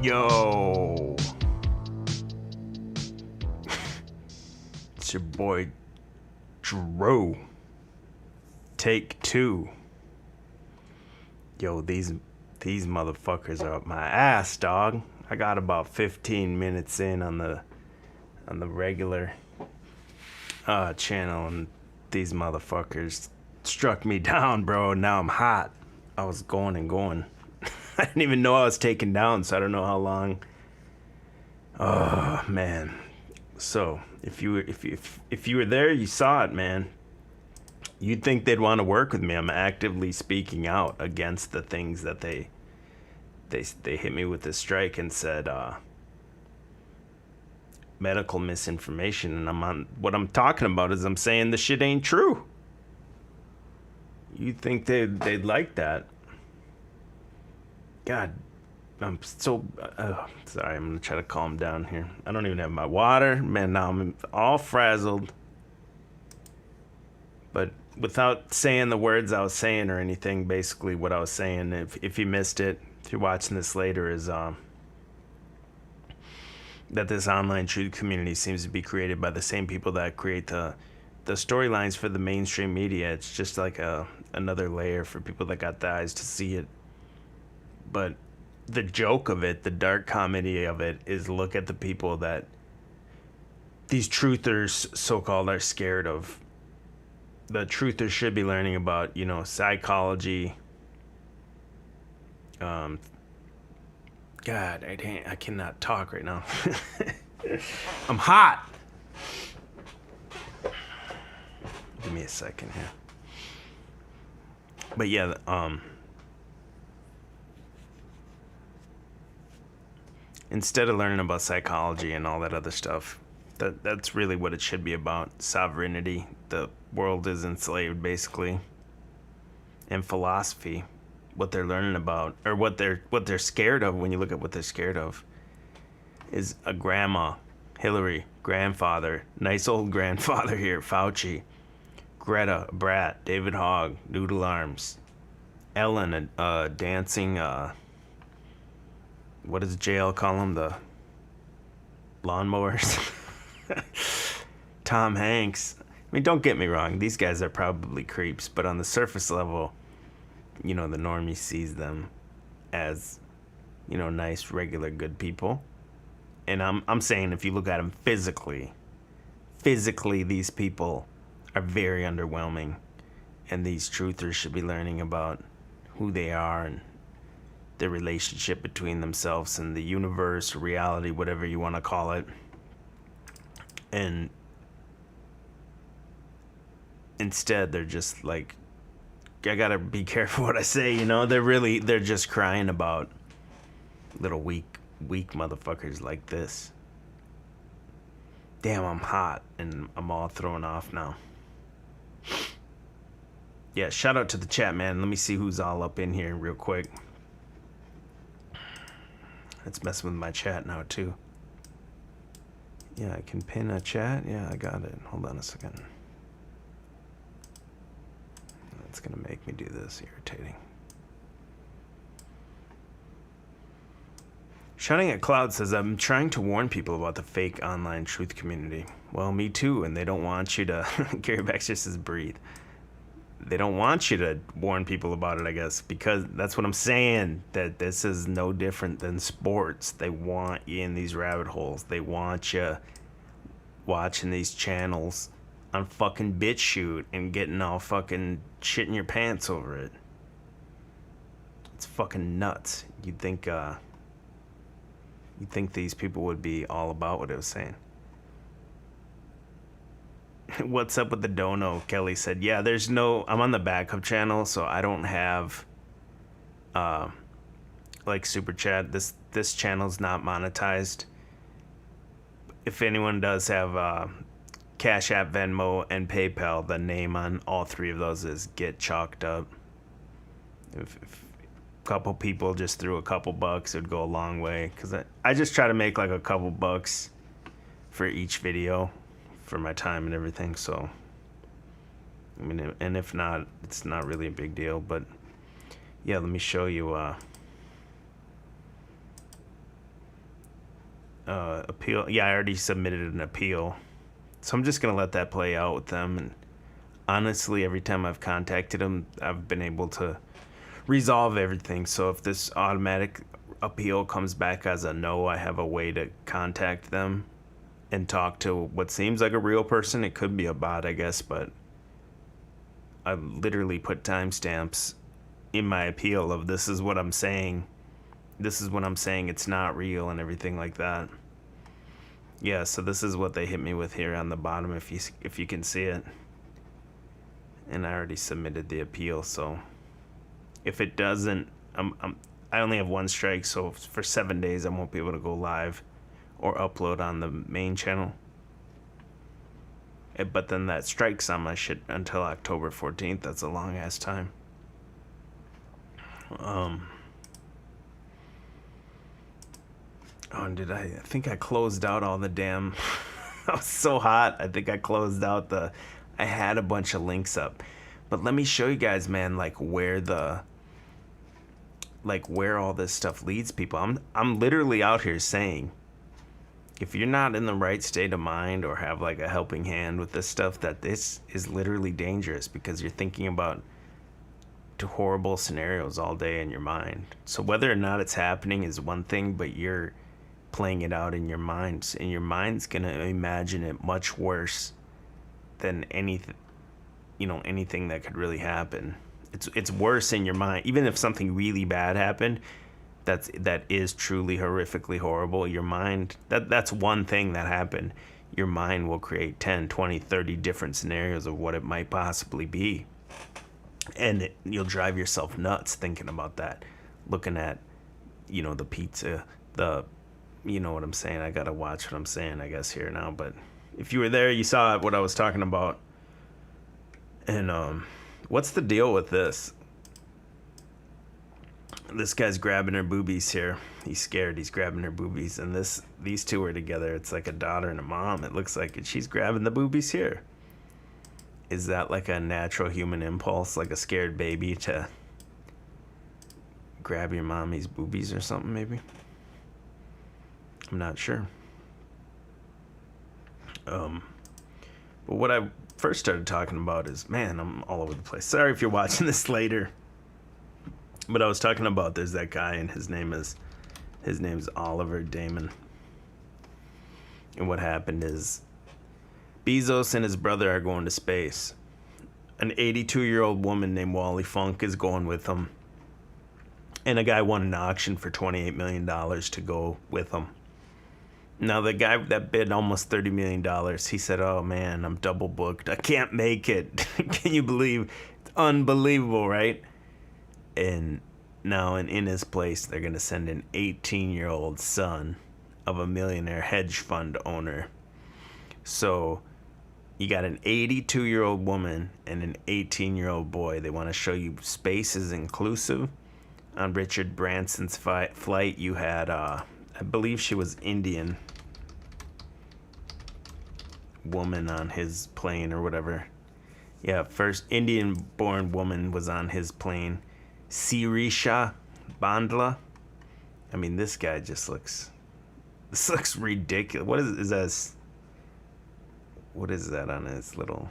Yo, it's your boy Drew. Take two. Yo, these motherfuckers are up my ass, dog. I got about 15 minutes in on the regular channel, and these motherfuckers struck me down, bro. Now I'm hot. I was going and going. I didn't even know I was taken down, so I don't know how long. Oh man. So if you were there, you saw it, man. You'd think they'd want to work with me. I'm actively speaking out against the things that they hit me with this strike and said medical misinformation, and what I'm talking about is I'm saying the shit ain't true. You'd think they'd like that. God, I'm so sorry. I'm gonna try to calm down here. I don't even have my water, man. Now I'm all frazzled. But without saying the words I was saying or anything, basically what I was saying, if you missed it, if you're watching this later, is that this online truth community seems to be created by the same people that create the storylines for the mainstream media. It's just like another layer for people that got the eyes to see it. But the joke of it, the dark comedy of it, is look at the people that these truthers, so-called, are scared of. The truthers should be learning about, psychology. God, I cannot talk right now. I'm hot. Give me a second here. But yeah, instead of learning about psychology and all that other stuff, that's really what it should be about. Sovereignty. The world is enslaved, basically. And philosophy. What they're learning about, or what they're scared of, when you look at what they're scared of, is a grandma, Hillary, grandfather, nice old grandfather here, Fauci, Greta, a brat, David Hogg, Noodle Arms, Ellen, dancing, what does JL call them? The lawnmowers? Tom Hanks. I mean, don't get me wrong, these guys are probably creeps, but on the surface level, the normie sees them as, nice, regular, good people. And I'm saying, if you look at them physically, these people are very underwhelming. And these truthers should be learning about who they are and their relationship between themselves and the universe, reality, whatever you want to call it. And instead, they're just like, I gotta be careful what I say, they're just crying about little weak motherfuckers like this. Damn, I'm hot and I'm all thrown off now. Yeah, shout out to the chat, man. Let me see who's all up in here real quick. It's messing with my chat now too. Yeah, I can pin a chat. Yeah, I got it. Hold on a second. It's gonna make me do this. Irritating. Shouting at Cloud says, I'm trying to warn people about the fake online truth community. Well, me too, and they don't want you to... Gary Baxter says, breathe. They don't want you to warn people about it, I guess, because that's what I'm saying, that this is no different than sports. They want you in these rabbit holes. They want you watching these channels on fucking BitChute and getting all fucking shitting your pants over it. It's fucking nuts. You'd think these people would be all about what I was saying. What's up with the dono? Kelly said, yeah, I'm on the backup channel, so I don't have like super chat. This channel's not monetized. If anyone does have CashApp, Venmo, and PayPal, the name on all three of those is getchalkedup. If a couple people just threw a couple bucks, it would go a long way, because I just try to make like a couple bucks for each video for my time and everything. So I mean, and if not, it's not really a big deal. But yeah, let me show you appeal. Yeah, I already submitted an appeal. So I'm just going to let that play out with them. And honestly, every time I've contacted them, I've been able to resolve everything. So if this automatic appeal comes back as a no, I have a way to contact them and talk to what seems like a real person. It could be a bot, I guess, but I literally put timestamps in my appeal of this is what I'm saying. This is what I'm saying. It's not real and everything like that. Yeah, so this is what they hit me with here on the bottom, if you can see it. And I already submitted the appeal, so if it doesn't, I only have one strike, so for 7 days I won't be able to go live or upload on the main channel. But then that strikes on my shit until October 14th. That's a long ass time. And I think I closed out all the damn I was so hot. I think I closed out I had a bunch of links up. But let me show you guys, man, where all this stuff leads people. I'm literally out here saying, if you're not in the right state of mind or have a helping hand with this stuff, that this is literally dangerous, because you're thinking about horrible scenarios all day in your mind. So whether or not it's happening is one thing, but you're playing it out in your mind, and your mind's gonna imagine it much worse than anything that could really happen. It's worse in your mind. Even if something really bad happened, that is truly horrifically horrible, your mind, that's one thing that happened. Your mind will create 10, 20, 30 different scenarios of what it might possibly be. And you'll drive yourself nuts thinking about that. Looking at, the pizza, you know what I'm saying? I gotta watch what I'm saying, I guess, here now. But if you were there, you saw what I was talking about. And what's the deal with this? This guy's grabbing her boobies here. He's scared. He's grabbing her boobies. And these two are together. It's like a daughter and a mom. It looks like, and she's grabbing the boobies here. Is that like a natural human impulse, like a scared baby to grab your mommy's boobies or something, maybe? I'm not sure. But what I first started talking about is, man, I'm all over the place. Sorry if you're watching this later. But I was talking about, there's that guy, and his name's Oliver Damon. And what happened is, Bezos and his brother are going to space. An 82-year-old woman named Wally Funk is going with them. And a guy won an auction for $28 million to go with them. Now, the guy that bid almost $30 million, he said, oh, man, I'm double booked. I can't make it. Can you believe? It's unbelievable, right? And now in his place, they're going to send an 18-year-old son of a millionaire hedge fund owner. So you got an 82-year-old woman and an 18-year-old boy. They want to show you space is inclusive. On Richard Branson's flight, you had, I believe she was Indian woman on his plane or whatever. Yeah, first Indian-born woman was on his plane. Sirisha Bandla. I mean, this guy just looks ridiculous. What is that on his little,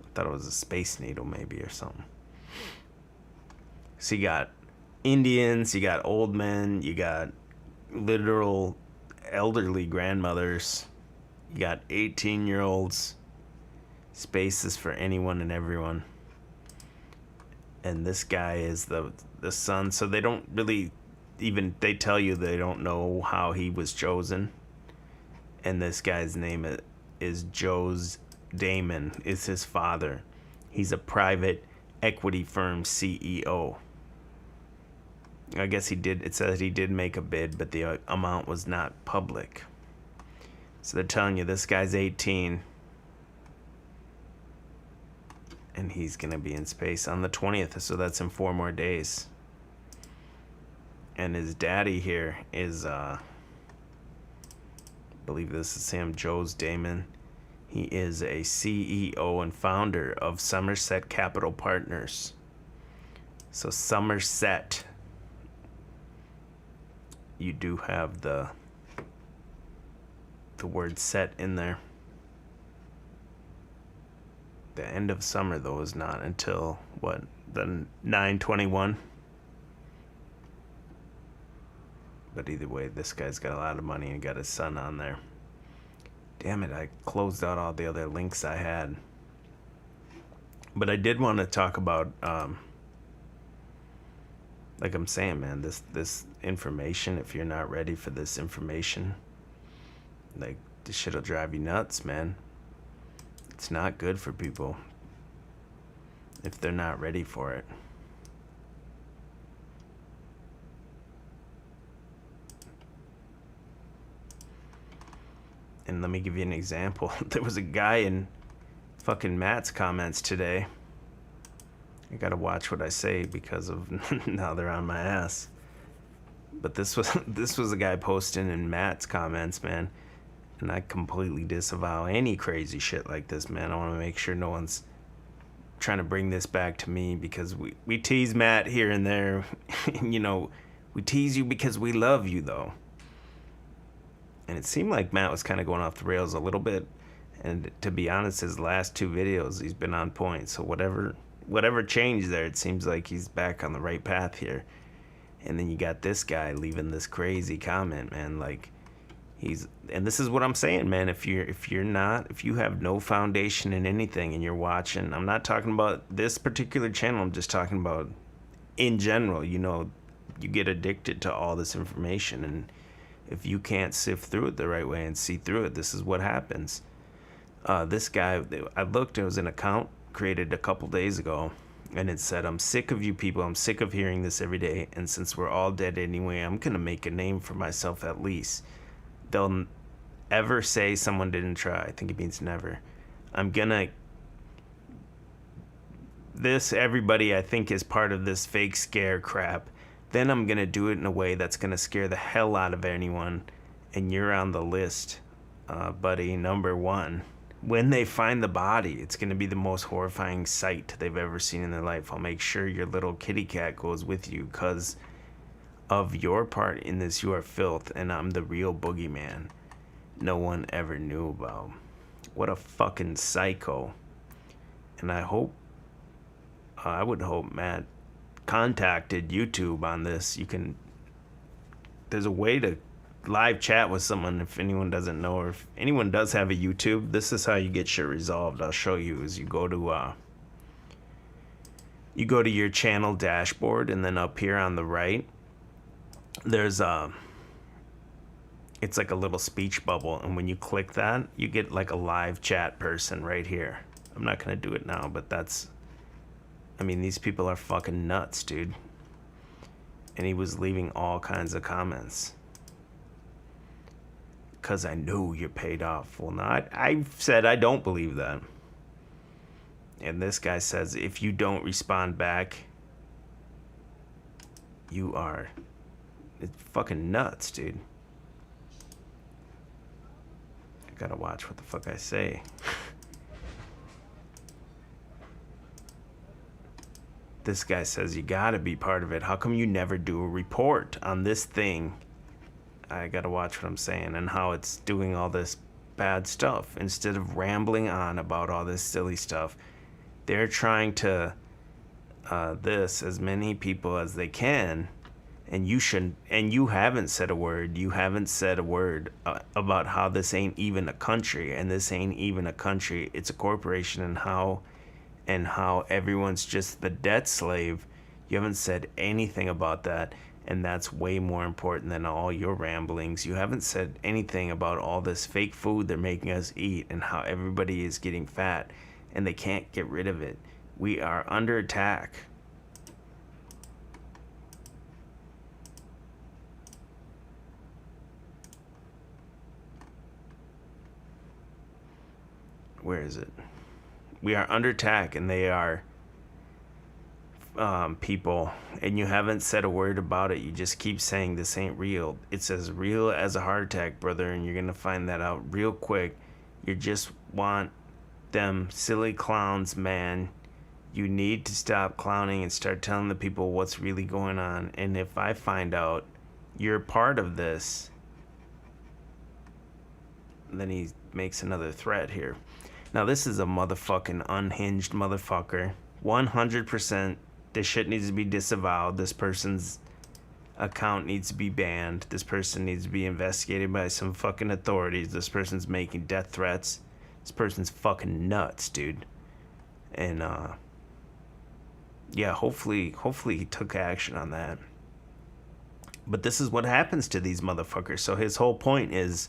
I thought it was a space needle maybe or something. So you got Indians, you got old men, you got literal elderly grandmothers, you got 18-year-olds. Space is for anyone and everyone. And this guy is the son, so they don't really they tell you they don't know how he was chosen. And this guy's name is Joe's Damon, is his father. He's a private equity firm CEO. I guess it says he did make a bid, but the amount was not public. So they're telling you this guy's 18. And he's going to be in space on the 20th, so that's in 4 more days. And his daddy here is, I believe this is Sam Joe's Damon. He is a CEO and founder of Somerset Capital Partners. So Somerset, you do have the the word set in there. The end of summer, though, is not until, what, the 9/21? But either way, this guy's got a lot of money and got his son on there. Damn it, I closed out all the other links I had. But I did want to talk about, like I'm saying, man, this information, if you're not ready for this information, like, this shit'll drive you nuts, man. It's not good for people if they're not ready for it. And let me give you an example. There was a guy in fucking Matt's comments today. I gotta watch what I say because of now they're on my ass. But this was a guy posting in Matt's comments, man. And I completely disavow any crazy shit like this, man. I want to make sure no one's trying to bring this back to me, because we tease Matt here and there. You know, we tease you because we love you, though. And it seemed like Matt was kind of going off the rails a little bit. And to be honest, his last two videos, he's been on point. So whatever changed there, it seems like he's back on the right path here. And then you got this guy leaving this crazy comment, man. Like, and this is what I'm saying, man. If you have no foundation in anything and you're watching, I'm not talking about this particular channel, I'm just talking about in general. You know, you get addicted to all this information, and if you can't sift through it the right way and see through it, this is what happens. This guy, I looked, it was an account created a couple days ago, and it said, "I'm sick of you people, I'm sick of hearing this every day, and since we're all dead anyway, I'm gonna make a name for myself at least. They'll ever say someone didn't try." I think it means never. This, everybody, I think, is part of this fake scare crap. Then I'm gonna do it in a way that's gonna scare the hell out of anyone, and you're on the list, buddy, number one. When they find the body, it's gonna be the most horrifying sight they've ever seen in their life. I'll make sure your little kitty cat goes with you, because of your part in this. You are filth, and I'm the real boogeyman no one ever knew about. What a fucking psycho. And I would hope Matt contacted YouTube on this. There's a way to live chat with someone if anyone doesn't know, or if anyone does have a YouTube. This is how you get shit resolved. I'll show you. Is you go to your channel dashboard, and then up here on the right, there's it's like a little speech bubble, and when you click that, you get like a live chat person right here. I'm not gonna do it now, but these people are fucking nuts, dude. And he was leaving all kinds of comments. "'Cause I knew you're paid off." Well, no, I said I don't believe that. And this guy says, if you don't respond back, you are... It's fucking nuts, dude. I gotta watch what the fuck I say. This guy says, you gotta be part of it. How come you never do a report on this thing? I gotta watch what I'm saying and how it's doing all this bad stuff. Instead of rambling on about all this silly stuff, they're trying to this as many people as they can. And you haven't said a word. You haven't said a word about how this ain't even a country, and this ain't even a country. It's a corporation, and how everyone's just the debt slave. You haven't said anything about that, and that's way more important than all your ramblings. You haven't said anything about all this fake food they're making us eat, and how everybody is getting fat, and they can't get rid of it. We are under attack. Where is it? We are under attack, and they are people, and you haven't said a word about it. You just keep saying this ain't real. It's as real as a heart attack, brother, and you're gonna find that out real quick. You just want them silly clowns, man. You need to stop clowning and start telling the people what's really going on. And if I find out you're part of this, then he makes another threat here. Now, this is a motherfucking unhinged motherfucker. 100%, this shit needs to be disavowed. This person's account needs to be banned. This person needs to be investigated by some fucking authorities. This person's making death threats. This person's fucking nuts, dude. And, yeah, hopefully he took action on that. But this is what happens to these motherfuckers. So his whole point is,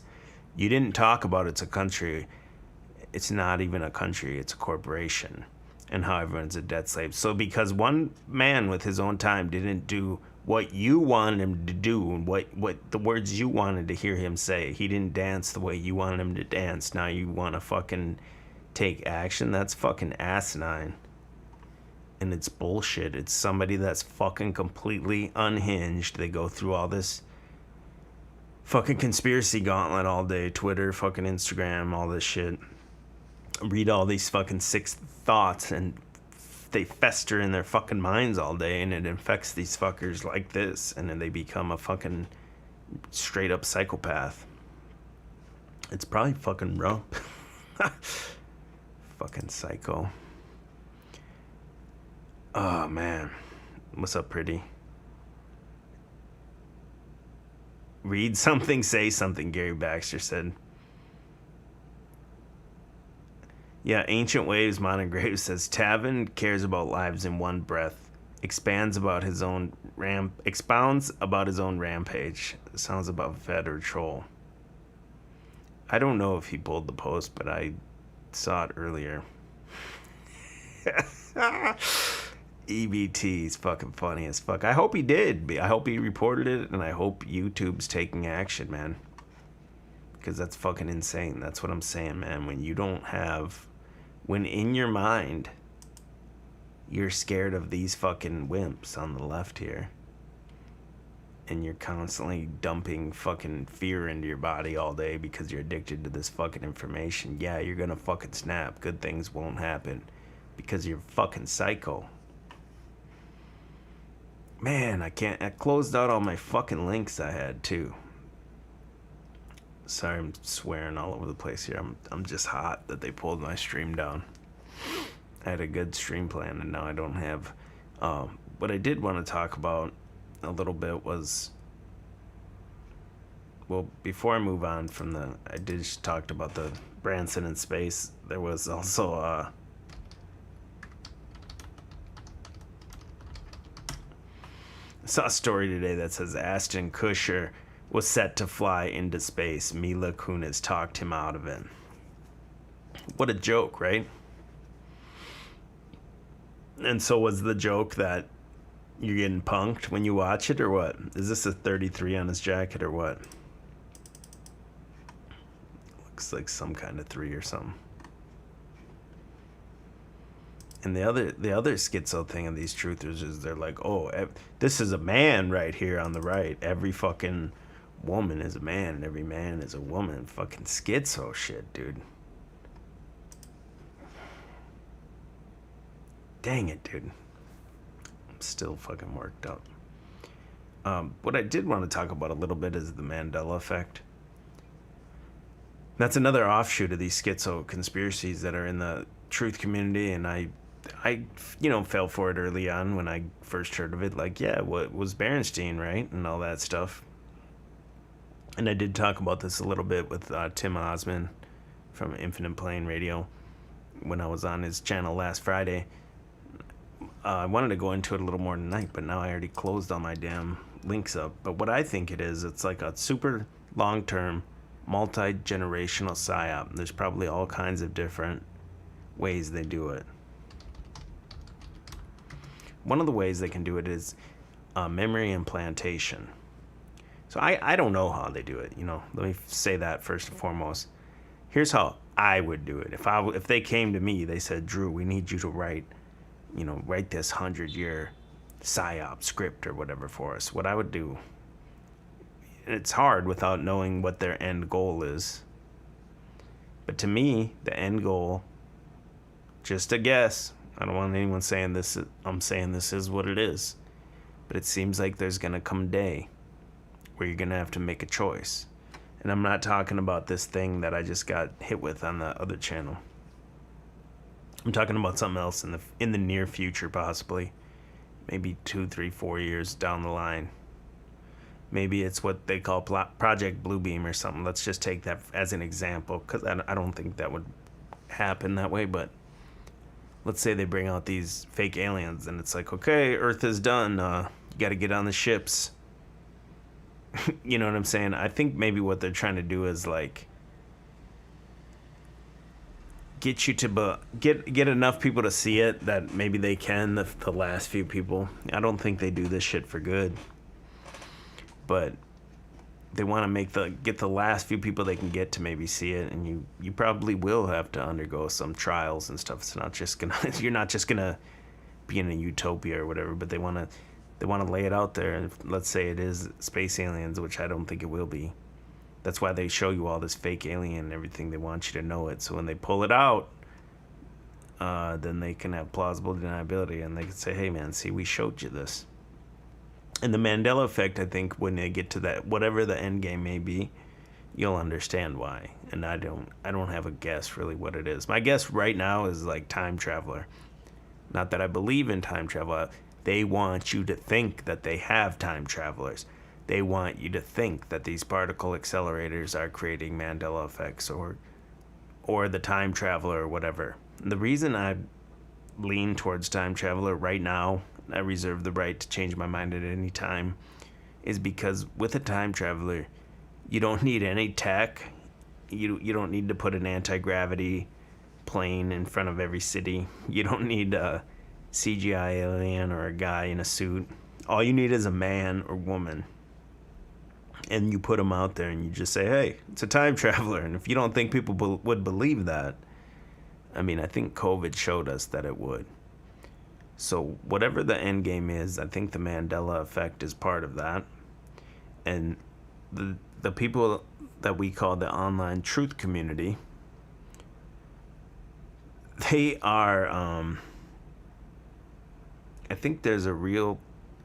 you didn't talk about it's a country. It's not even a country, it's a corporation. And how everyone's a debt slave. So because one man with his own time didn't do what you wanted him to do, and what the words you wanted to hear him say, he didn't dance the way you wanted him to dance. Now you want to fucking take action? That's fucking asinine. And it's bullshit. It's somebody that's fucking completely unhinged. They go through all this fucking conspiracy gauntlet all day. Twitter, fucking Instagram, all this shit. Read all these fucking sick thoughts, and they fester in their fucking minds all day, and it infects these fuckers like this, and then they become a fucking straight up psychopath. It's probably fucking rough. Fucking psycho. Oh man, what's up, pretty? Read something, say something, Gary Baxter said. Yeah, Ancient Waves, Monograve says, Tavin cares about lives in one breath, expounds about his own rampage. Sounds about Fed or troll. I don't know if he pulled the post, but I saw it earlier. EBT is fucking funny as fuck. I hope he did. I hope he reported it, and I hope YouTube's taking action, man. Because that's fucking insane. That's what I'm saying, man. When in your mind, you're scared of these fucking wimps on the left here, and you're constantly dumping fucking fear into your body all day because you're addicted to this fucking information, yeah, you're gonna fucking snap. Good things won't happen because you're fucking psycho. Man, I closed out all my fucking links I had too. Sorry, I'm swearing all over the place here. I'm just hot that they pulled my stream down. I had a good stream plan, and now I don't have. What I did want to talk about a little bit was, well, before I move on from I just talked about the Branson in space. There was also I saw a story today that says Ashton Kutcher was set to fly into space. Mila Kunis talked him out of it. What a joke, right? And so was the joke that you're getting punked when you watch it, or what? Is this a 33 on his jacket, or what? Looks like some kind of 3 or something. And the other schizo thing of these truthers is they're like, oh, this is a man right here on the right. Every fucking woman is a man, and every man is a woman. Fucking schizo shit, dude. Dang it, dude. I'm still fucking worked up. What I did want to talk about a little bit is the Mandela effect. That's another offshoot of these schizo conspiracies that are in the truth community, and I fell for it early on when I first heard of it. Like, yeah, what was Berenstein, right? And all that stuff. And I did talk about this a little bit with Tim Osman from Infinite Plane Radio when I was on his channel last Friday. I wanted to go into it a little more tonight, but now I already closed all my damn links up. But what I think it is, it's like a super long-term, multi-generational psyop. There's probably all kinds of different ways they do it. One of the ways they can do it is memory implantation. So I don't know how they do it, Let me say that first and foremost. Here's how I would do it. If they came to me, they said, Drew, we need you to write this 100-year psyop script or whatever for us. What I would do, and it's hard without knowing what their end goal is. But to me, the end goal, just a guess. I don't want anyone saying this. I'm saying this is what it is. But it seems like there's going to come a day where you're going to have to make a choice. And I'm not talking about this thing that I just got hit with on the other channel. I'm talking about something else in the near future, possibly. Maybe 2, 3, 4 years down the line. Maybe it's what they call Project Bluebeam or something. Let's just take that as an example, because I don't think that would happen that way. But let's say they bring out these fake aliens, and it's like, okay, Earth is done. You got to get on the ships. You know what I'm saying? I think maybe what they're trying to do is like get you to get enough people to see it that maybe they can, the last few people. I don't think they do this shit for good. But they want to get the last few people they can get to maybe see it, and you probably will have to undergo some trials and stuff. It's not just gonna you're not just gonna be in a utopia or whatever, but they want to lay it out there. And let's say it is space aliens, which I don't think it will be. That's why they show you all this fake alien and everything. They want you to know it, so when they pull it out, then they can have plausible deniability, and they can say, hey man, see, we showed you this. And the Mandela effect, I think, when they get to that, whatever the end game may be, you'll understand why. And I don't have a guess really what it is. My guess right now is like time traveler. Not that I believe in time travel. They want you to think that they have time travelers. They want you to think that these particle accelerators are creating Mandela effects or the time traveler or whatever. And the reason I lean towards time traveler right now, I reserve the right to change my mind at any time, is because with a time traveler, you don't need any tech. You don't need to put an anti-gravity plane in front of every city. You don't need a CGI alien or a guy in a suit. All you need is a man or woman. And you put them out there and you just say, hey, it's a time traveler. And if you don't think people would believe that, I mean, I think COVID showed us that it would. So whatever the end game is, I think the Mandela effect is part of that. And the people that we call the online truth community, they are, I think there's a real,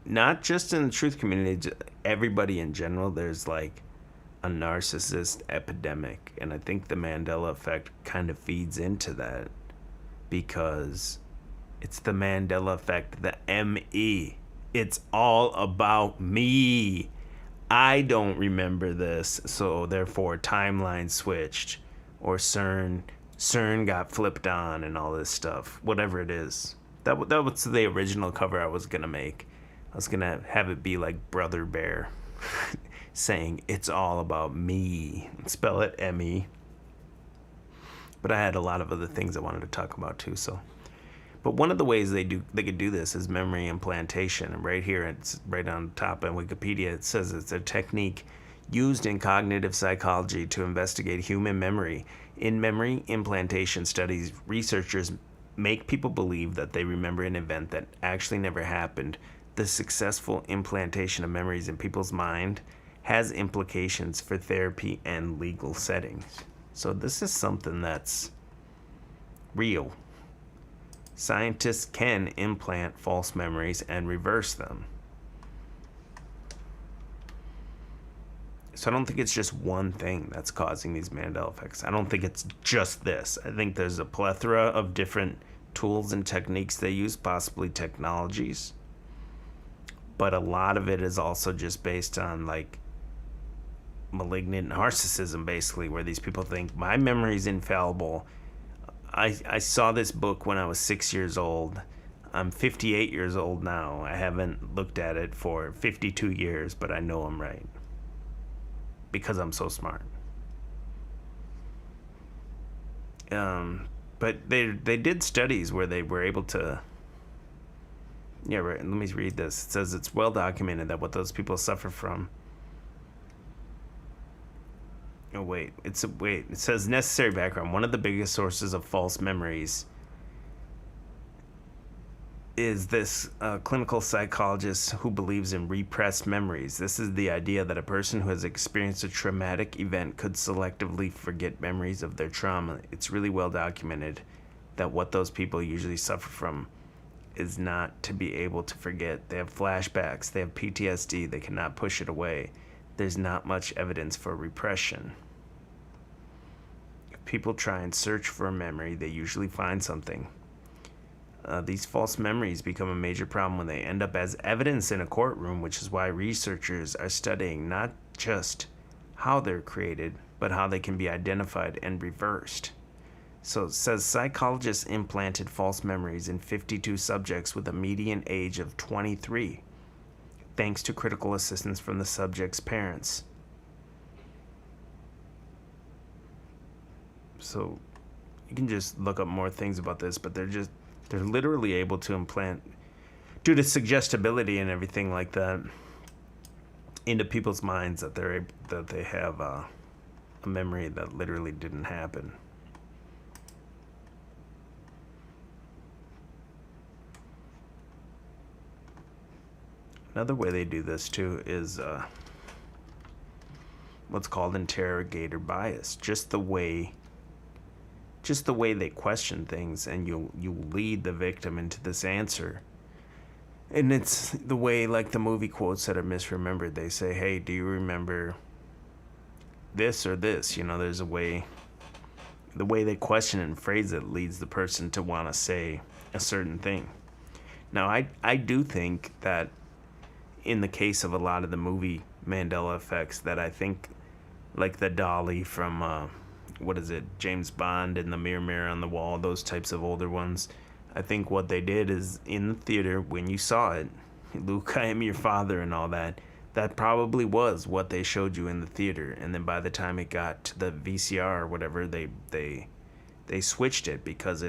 not just in the truth community, everybody in general, there's like a narcissist epidemic. And I think the Mandela effect kind of feeds into that, because it's the Mandela effect, the ME. It's all about me. I don't remember this, so therefore timeline switched, or CERN got flipped on and all this stuff. Whatever it is. That was the original cover I was gonna make. I was gonna have it be like Brother Bear saying it's all about me. Spell it M-E. But I had a lot of other things I wanted to talk about too, so. But one of the ways they could do this is memory implantation. And right here, it's right on top of Wikipedia, it says it's a technique used in cognitive psychology to investigate human memory. In memory implantation studies, researchers make people believe that they remember an event that actually never happened. The successful implantation of memories in people's mind has implications for therapy and legal settings. So this is something that's real. Scientists can implant false memories and reverse them. So I don't think it's just one thing that's causing these Mandela effects. I don't think it's just this. I think there's a plethora of different tools and techniques they use, possibly technologies. But a lot of it is also just based on like malignant narcissism, basically, where these people think my memory's infallible. I saw this book when I was 6 years old. I'm 58 years old now. I haven't looked at it for 52 years, but I know I'm right. Because I'm so smart. But they did studies where they were able to... Yeah, right. Let me read this. It says it's well documented that what those people suffer from... Oh, wait. It says necessary background. One of the biggest sources of false memories is this clinical psychologist who believes in repressed memories. This is the idea that a person who has experienced a traumatic event could selectively forget memories of their trauma. It's really well documented that what those people usually suffer from is not to be able to forget. They have flashbacks. They have PTSD. They cannot push it away. there's not much evidence for repression. If people try and search for a memory, they usually find something. These false memories become a major problem when they end up as evidence in a courtroom, which is why researchers are studying not just how they're created, but how they can be identified and reversed. So it says psychologists implanted false memories in 52 subjects with a median age of 23, thanks to critical assistance from the subjects' parents. So you can just look up more things about this, but they're literally able to implant, due to suggestibility and everything like that, into people's minds that they have a memory that literally didn't happen. Another way they do this too is what's called interrogator bias. Just the way they question things, and you lead the victim into this answer. And it's the way, like the movie quotes that are misremembered. They say, hey, do you remember this or this? You know, there's a way, the way they question and phrase it leads the person to want to say a certain thing. Now, I do think that in the case of a lot of the movie Mandela effects, that I think, like the dolly from, what is it, James Bond and the mirror on the wall, those types of older ones, I think what they did is, in the theater, when you saw it, Luke, I am your father and all that, that probably was what they showed you in the theater. And then by the time it got to the VCR or whatever, they switched it, because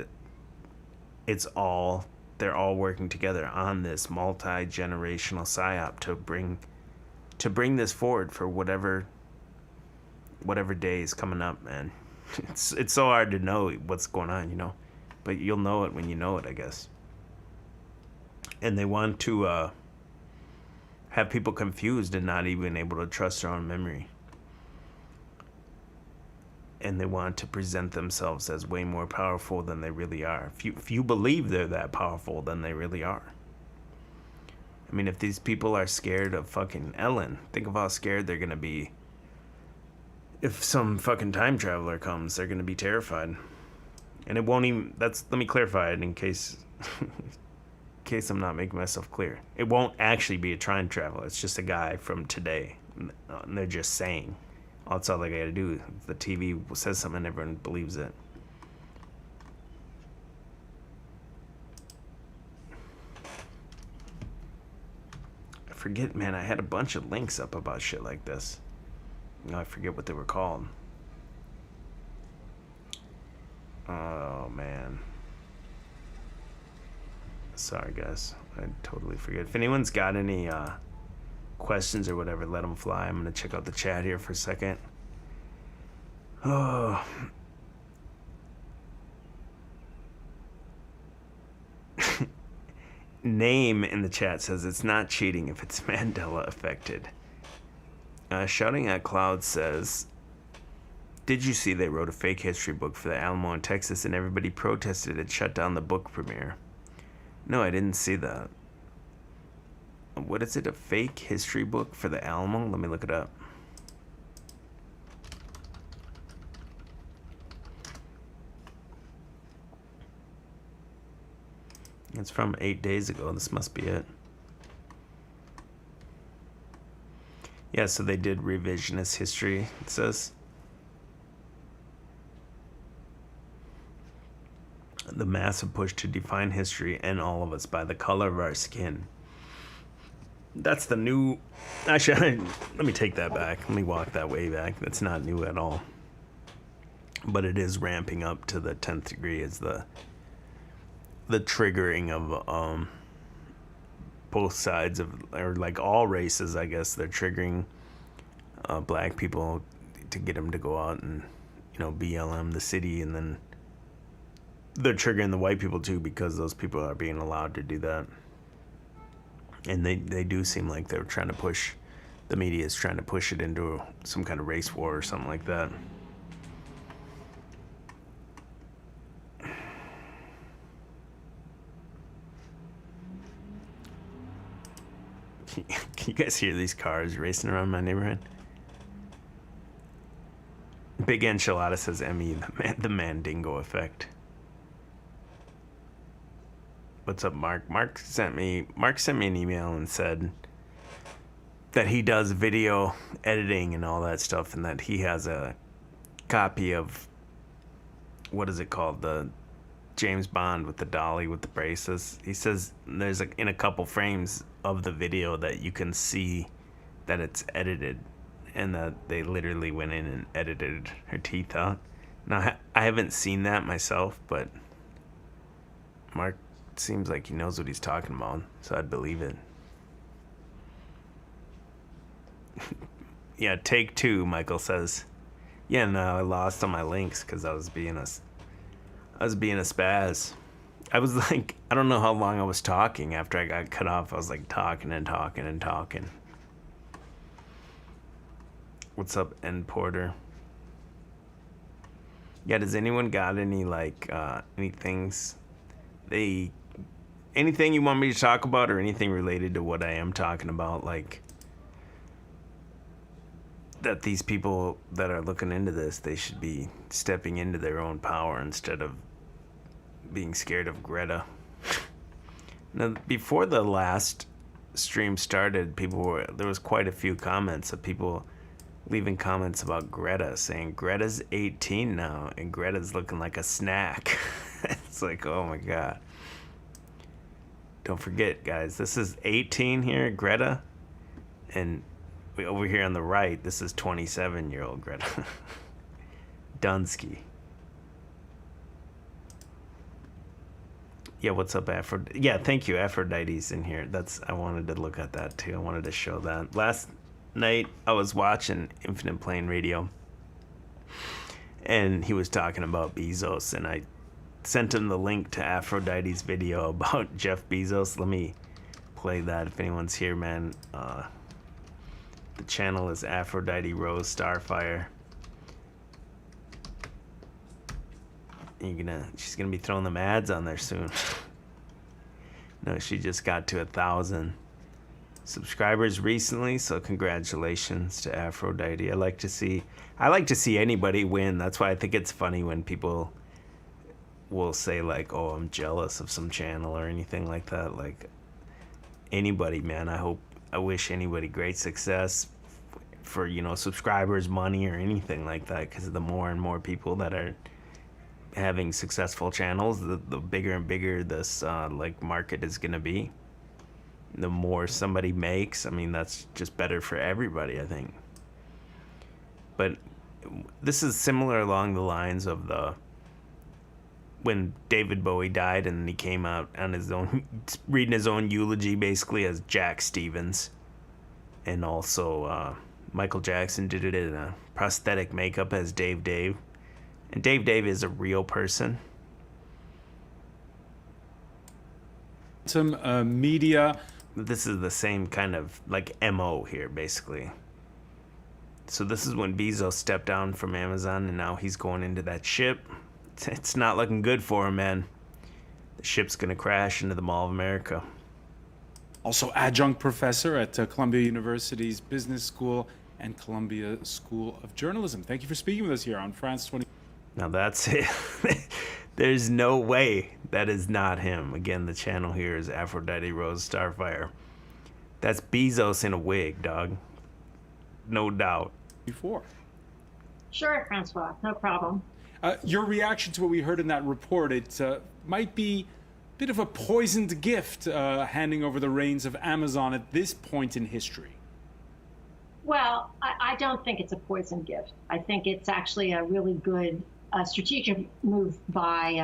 they're all working together on this multi-generational psyop to bring this forward for whatever day is coming up, man. It's so hard to know what's going on, you know, but you'll know it when you know it, I guess. And they want to have people confused and not even able to trust their own memory. And they want to present themselves as way more powerful than they really are. If you believe they're that powerful, then they really are. I mean, if these people are scared of fucking Ellen, think of how scared they're gonna be. If some fucking time traveler comes, they're gonna be terrified. And it won't even, let me clarify it in case I'm not making myself clear. It won't actually be a time traveler. It's just a guy from today. And they're just saying. That's all they gotta do. The TV says something and everyone believes it. I forget, man, I had a bunch of links up about shit like this. I forget what they were called. Oh, man. Sorry, guys. I totally forget. If anyone's got any questions or whatever, let them fly. I'm going to check out the chat here for a second. Oh. Name in the chat says it's not cheating if it's Mandela affected. Shouting at Cloud says, did you see they wrote a fake history book for the Alamo in Texas and everybody protested it, shut down the book premiere? No, I didn't see that. What is it, a fake history book for the Alamo? Let me look it up. It's from 8 days ago. This must be it. Yeah, so they did revisionist history, it says. The massive push to define history and all of us by the color of our skin. That's the new... Actually, let me take that back. Let me walk that way back. That's not new at all. But it is ramping up to the 10th degree as the triggering of both sides of, or like all races, I guess. They're triggering black people to get them to go out and, you know, BLM the city, and then they're triggering the white people too, because those people are being allowed to do that. And they do seem like they're trying to push, the media is trying to push it into some kind of race war or something like that. Can you guys hear these cars racing around my neighborhood? Big Enchilada says Emmy, the Mandingo effect. What's up, Mark? Mark sent me an email and said that he does video editing and all that stuff, and that he has a copy of, what is it called, the James Bond with the dolly with the braces. He says there's in a couple frames of the video that you can see that it's edited, and that they literally went in and edited her teeth out. Now, I haven't seen that myself, but Mark seems like he knows what he's talking about, so I'd believe it. Yeah, take two, Michael says. Yeah, no, I lost on my links because I was being a spaz. I was like, I don't know how long I was talking after I got cut off. I was like talking and talking and talking. What's up, N Porter? Yeah, does anyone got any anything you want me to talk about, or anything related to what I am talking about, like that these people that are looking into this, they should be stepping into their own power instead of being scared of Greta. Now, before the last stream started, there was quite a few comments of people leaving comments about Greta, saying Greta's 18 now and Greta's looking like a snack. It's like, oh my god. Don't forget, guys, this is 18 here, Greta, and over here on the right, this is 27-year-old Greta. Dunsky. Yeah, what's up, Aphrodite? Yeah, thank you, Aphrodite's in here. I wanted to look at that too. I wanted to show that. Last night, I was watching Infinite Plane Radio, and he was talking about Bezos, and I sent him the link to Aphrodite's video about Jeff Bezos. Let me play that if anyone's here, man. The channel is Aphrodite Rose Starfire. She's gonna be throwing them ads on there soon. No, she just got to 1,000 subscribers recently, so congratulations to Aphrodite. I like to see anybody win. That's why I think it's funny when people will say like, oh, I'm jealous of some channel or anything like that. Like, anybody, man, I wish anybody great success for, subscribers, money, or anything like that, because the more and more people that are having successful channels, the bigger and bigger this market is going to be. The more somebody makes, that's just better for everybody, I think. But this is similar along the lines of when David Bowie died, and he came out on his own, reading his own eulogy, basically, as Jack Stevens. And also Michael Jackson did it in a prosthetic makeup as Dave Dave. And Dave Dave is a real person. Some media. This is the same kind of MO here, basically. So this is when Bezos stepped down from Amazon, and now he's going into that ship. It's not looking good for him, man. The ship's going to crash into the Mall of America. Also adjunct professor at Columbia University's Business School and Columbia School of Journalism. Thank you for speaking with us here on France 20. Now that's it. There's no way that is not him. Again, the channel here is Aphrodite Rose Starfire. That's Bezos in a wig, dog. No doubt. Before. Sure, Francois. No problem. Your reaction to what we heard in that report, it might be a bit of a poisoned gift, handing over the reins of Amazon at this point in history. Well, I don't think it's a poisoned gift. I think it's actually a really good strategic move by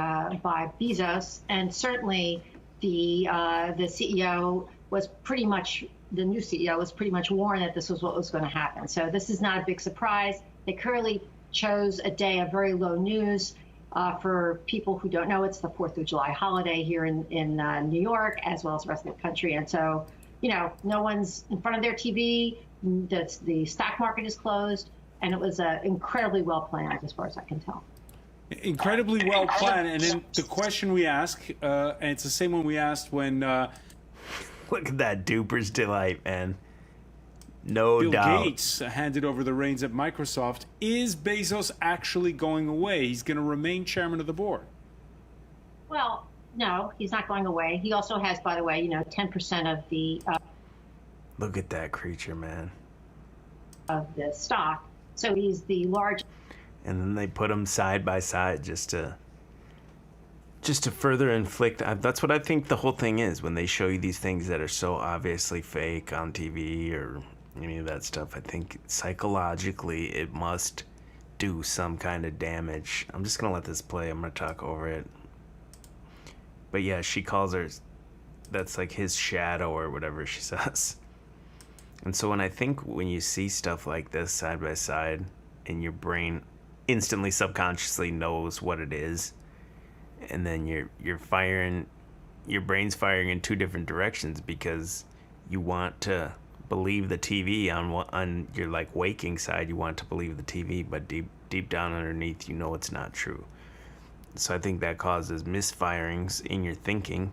Bezos, and certainly the CEO was pretty much, the new CEO was pretty much warned that this was what was going to happen. So this is not a big surprise. They clearly chose a day of very low news. For people who don't know, it's the 4th of July holiday here in New York, as well as the rest of the country. And so, no one's in front of their TV. The stock market is closed, and it was incredibly well planned, as far as I can tell. Incredibly well planned. And then the question we ask, and it's the same one we asked when... Look at that Duper's delight, man. No Bill doubt. Gates handed over the reins at Microsoft. Is Bezos actually going away? He's going to remain chairman of the board. Well, no, he's not going away. He also has, by the way, 10% of the Look at that creature, man. of the stock. So he's the largest. And then they put them side by side just to further inflict. That's what I think the whole thing is when they show you these things that are so obviously fake on TV or any of that stuff. I think psychologically it must do some kind of damage. I'm just gonna let this play. I'm gonna talk over it. But yeah, she calls her, that's like his shadow or whatever she says. And so when you see stuff like this side by side and your brain instantly subconsciously knows what it is, and then your brain's firing in two different directions because you want to believe the TV on your like waking side, you want to believe the TV, but deep down underneath you know it's not true. So I think that causes misfirings in your thinking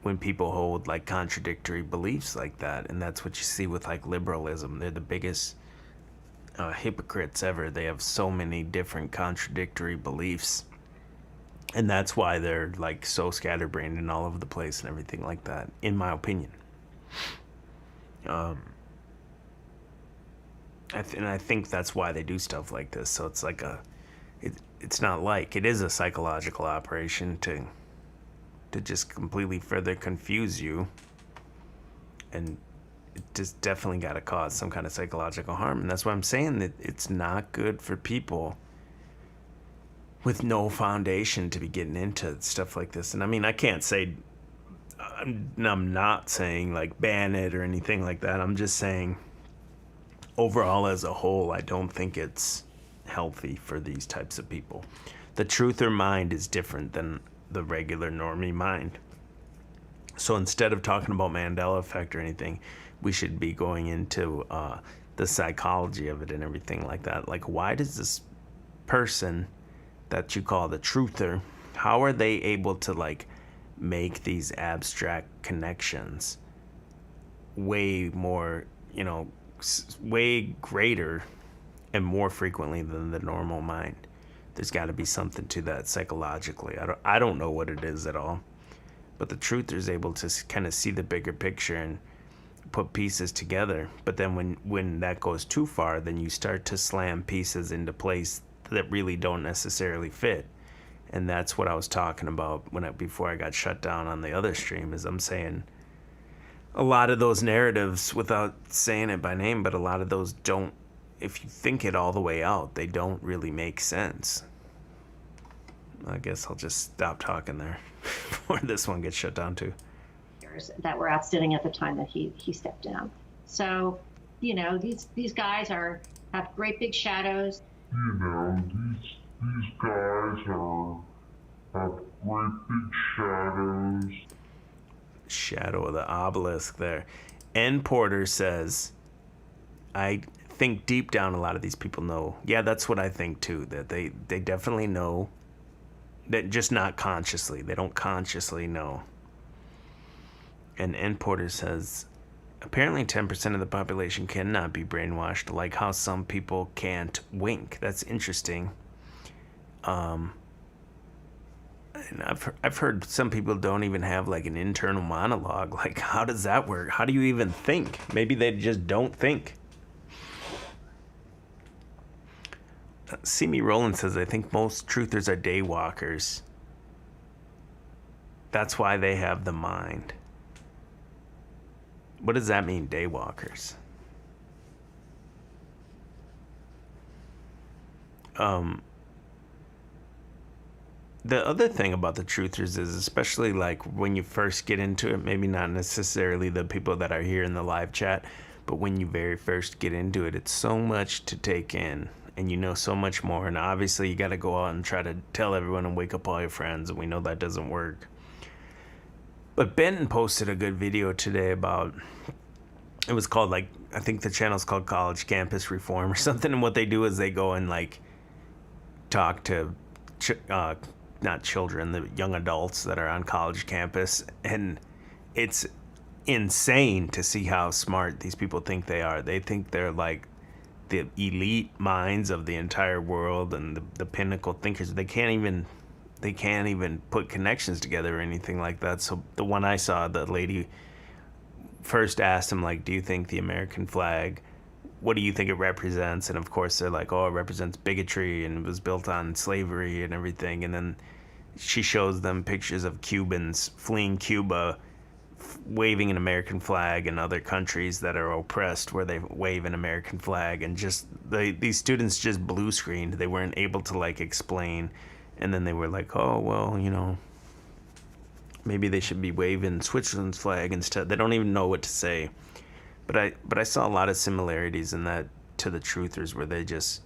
when people hold like contradictory beliefs like that. And that's what you see with like liberalism. They're the biggest hypocrites ever. They have so many different contradictory beliefs. And that's why they're like so scatterbrained and all over the place and everything like that, in my opinion. I think that's why they do stuff like this. So it's like it's not like, it is a psychological operation to just completely further confuse you, and it just definitely got to cause some kind of psychological harm. And that's why I'm saying that it's not good for people with no foundation to be getting into stuff like this. And I mean, I can't say, I'm not saying like ban it or anything like that. I'm just saying overall as a whole, I don't think it's healthy for these types of people. The truther mind is different than the regular normie mind. So instead of talking about Mandela effect or anything, we should be going into the psychology of it and everything like that. Like, why does this person that you call the truther, how are they able to like make these abstract connections way more, way greater and more frequently than the normal mind? There's got to be something to that psychologically. I don't know what it is at all, but the truther is able to kind of see the bigger picture and put pieces together. But then when that goes too far, then you start to slam pieces into place that really don't necessarily fit. And that's what I was talking about before I got shut down on the other stream. Is I'm saying a lot of those narratives, without saying it by name, but a lot of those don't, if you think it all the way out, they don't really make sense. I guess I'll just stop talking there before this one gets shut down too. That were outstanding at the time that he stepped down. So, these guys have great big shadows. These guys have great big shadows. Shadow of the obelisk there. N. Porter says, I think deep down a lot of these people know. Yeah, that's what I think too, that they definitely know, that just not consciously. They don't consciously know. And N. Porter says, apparently 10% of the population cannot be brainwashed, like how some people can't wink. That's interesting. And I've heard some people don't even have like an internal monologue. Like, how does that work? How do you even think? Maybe they just don't think. See Me Roland says, I think most truthers are daywalkers. That's why they have the mind. What does that mean, daywalkers? The other thing about the truthers is, especially like when you first get into it, maybe not necessarily the people that are here in the live chat, but when you very first get into it, it's so much to take in, and you know so much more. And obviously you got to go out and try to tell everyone and wake up all your friends, and we know that doesn't work. But Ben posted a good video today about, it was called like, I think the channel's called College Campus Reform or something. And what they do is they go and like talk to, not children, the young adults that are on college campus. And it's insane to see how smart these people think they are. They think they're like the elite minds of the entire world and the pinnacle thinkers. They can't even put connections together or anything like that. So the one I saw, the lady first asked him, like, do you think the American flag, what do you think it represents? And of course they're like, oh, it represents bigotry and it was built on slavery and everything. And then she shows them pictures of Cubans fleeing Cuba, waving an American flag, and other countries that are oppressed where they wave an American flag. And just these students just blue screened. They weren't able to like explain. And then they were like, oh, well, you know, maybe they should be waving Switzerland's flag instead. They don't even know what to say. But I saw a lot of similarities in that to the truthers, where they just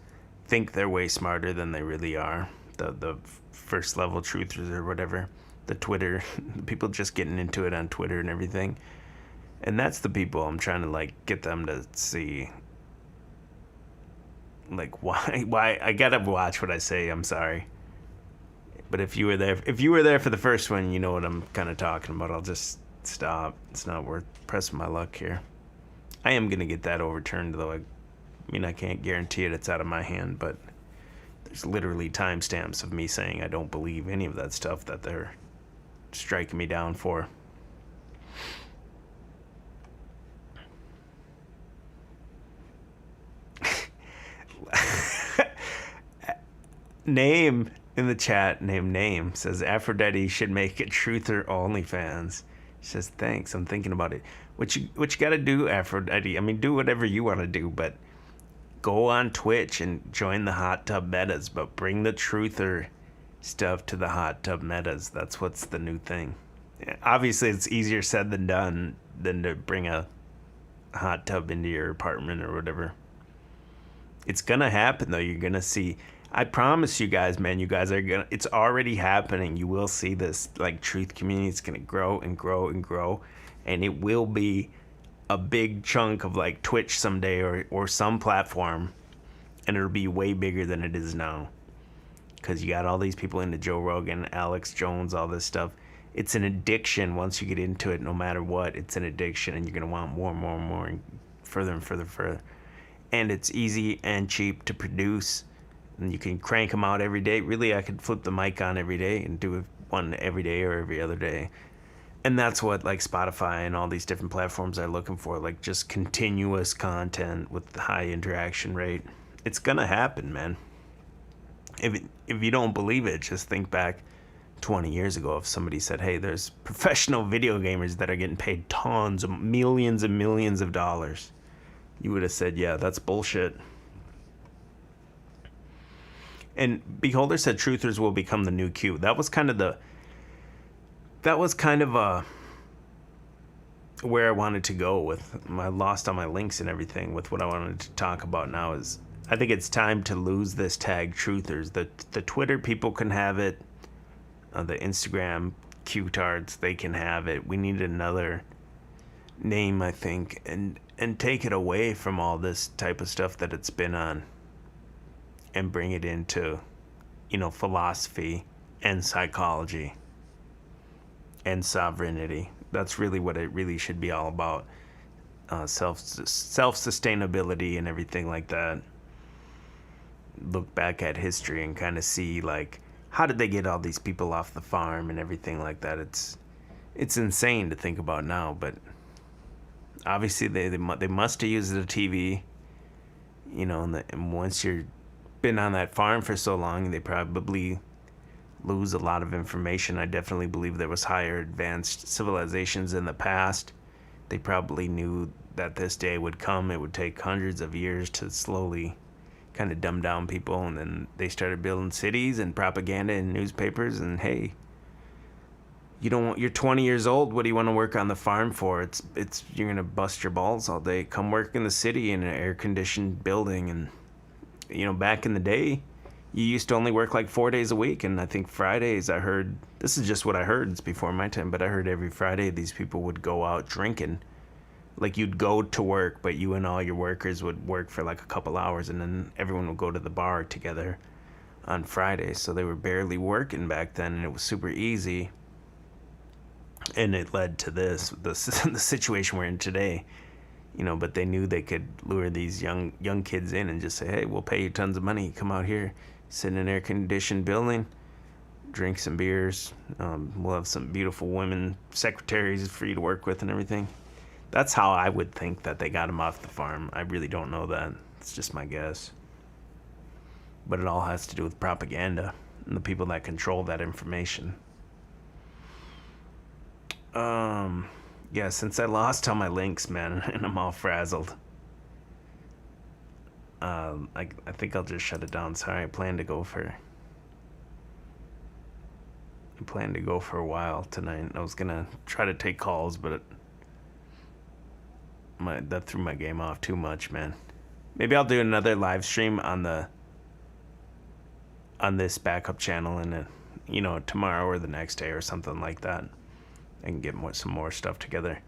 think they're way smarter than they really are. The first level truthers or whatever. The Twitter, people just getting into it on Twitter and everything. And that's the people I'm trying to like get them to see. Like, why I gotta watch what I say, I'm sorry. But if you were there for the first one, you know what I'm kind of talking about. I'll just stop. It's not worth pressing my luck here. I am gonna get that overturned, though. I mean, I can't guarantee it. It's out of my hand, but there's literally timestamps of me saying I don't believe any of that stuff that they're striking me down for. Name in the chat, name says Aphrodite should make a truther OnlyFans. She says, thanks, I'm thinking about it. What you gotta do, Aphrodite? I mean, do whatever you want to do, but go on Twitch and join the hot tub metas, but bring the truther stuff to the hot tub metas. That's what's the new thing. Obviously, it's easier said than done than to bring a hot tub into your apartment or whatever. It's gonna happen, though. You're gonna see. I promise you guys, man, you guys are gonna, it's already happening. You will see this, like, truth community. It's gonna grow and grow and grow, and it will be a big chunk of, like, Twitch someday or some platform, and it'll be way bigger than it is now. Because you got all these people into Joe Rogan, Alex Jones, all this stuff. It's an addiction once you get into it, no matter what. It's an addiction, and you're gonna want more and more and more, and further and further and further. And it's easy and cheap to produce. And you can crank them out every day. Really, I could flip the mic on every day and do one every day or every other day. And that's what, like, Spotify and all these different platforms are looking for, like, just continuous content with high interaction rate. It's gonna happen, man. If you don't believe it, just think back 20 years ago. If somebody said, hey, there's professional video gamers that are getting paid tons of millions and millions of dollars, you would have said, yeah, that's bullshit. And Beholder said truthers will become the new Q. That was kind of where I wanted to go with my lost on my links and everything. With what I wanted to talk about now is, I think it's time to lose this tag truthers. The Twitter people can have it. The Instagram Q-tards, they can have it. We need another name, I think, and take it away from all this type of stuff that it's been on, and bring it into, you know, philosophy and psychology and sovereignty. That's really what it really should be all about. Self-sustainability and everything like that. Look back at history and kind of see, like, how did they get all these people off the farm and everything like that. It's insane to think about now, but obviously they must have used the TV, you know, and once you're been on that farm for so long, they probably lose a lot of information. I definitely believe there was higher advanced civilizations in the past. They probably knew that this day would come. It would take hundreds of years to slowly kind of dumb down people, and then they started building cities and propaganda and newspapers. And hey, you're 20 years old. What do you want to work on the farm for? It's you're gonna bust your balls all day. Come work in the city in an air-conditioned building. And you know, back in the day, you used to only work like 4 days a week. And I think Fridays, I heard, this is just what I heard, it's before my time, but I heard every Friday these people would go out drinking. Like, you'd go to work, but you and all your workers would work for like a couple hours, and then everyone would go to the bar together on Fridays. So they were barely working back then, and it was super easy. And it led to this, the situation we're in today. You know, but they knew they could lure these young kids in and just say, hey, we'll pay you tons of money. Come out here, sit in an air-conditioned building, drink some beers. We'll have some beautiful women secretaries for you to work with and everything. That's how I would think that they got him off the farm. I really don't know that. It's just my guess. But it all has to do with propaganda and the people that control that information. Yeah, since I lost all my links, man, and I'm all frazzled, I think I'll just shut it down. Sorry, I planned to go for a while tonight. I was gonna try to take calls, but that threw my game off too much, man. Maybe I'll do another live stream on this backup channel, and tomorrow or the next day or something like that. I can get some more stuff together.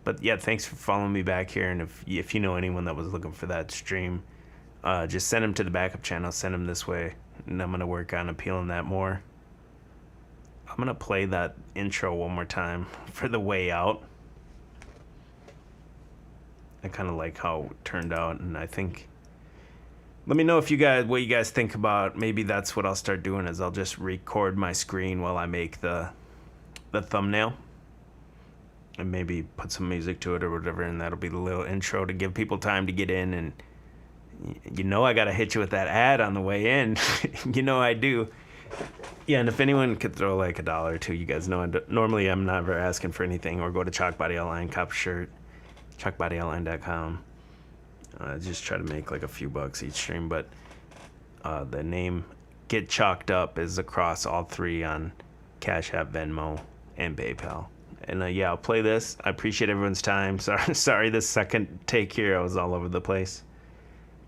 But yeah, thanks for following me back here. And if you know anyone that was looking for that stream, just send them to the backup channel. Send them this way, and I'm gonna work on appealing that more. I'm gonna play that intro one more time for the way out. I kind of like how it turned out, and I think. Let me know what you guys think about. Maybe that's what I'll start doing. Is I'll just record my screen while I make the thumbnail. And maybe put some music to it or whatever, and that'll be the little intro to give people time to get in. And I gotta hit you with that ad on the way in. I do. Yeah, and if anyone could throw like $1 or $2, you guys know. Normally I'm never asking for anything. Or go to Chalkbody Online, cop a shirt, chalkbodyonline.com. Just try to make like a few bucks each stream. But the name Get Chalked Up is across all three on CashApp, Venmo, and PayPal. And I'll play this. I appreciate everyone's time. Sorry, the second take here, I was all over the place.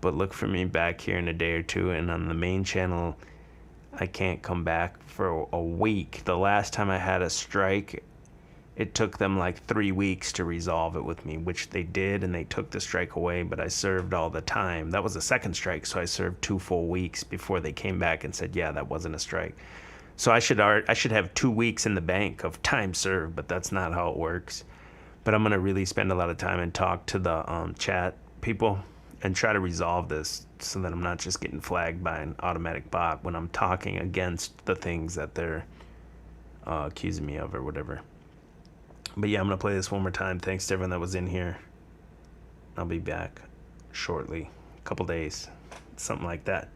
But look for me back here in a day or two. And on the main channel, I can't come back for a week. The last time I had a strike, it took them like 3 weeks to resolve it with me, which they did, and they took the strike away, but I served all the time. That was the second strike, so I served 2 full weeks before they came back and said, yeah, that wasn't a strike. So I should have 2 weeks in the bank of time served, but that's not how it works. But I'm going to really spend a lot of time and talk to the chat people and try to resolve this so that I'm not just getting flagged by an automatic bot when I'm talking against the things that they're accusing me of or whatever. But yeah, I'm going to play this one more time. Thanks to everyone that was in here. I'll be back shortly. A couple days. Something like that.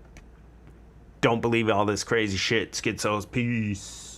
Don't believe all this crazy shit. Schizos. Peace.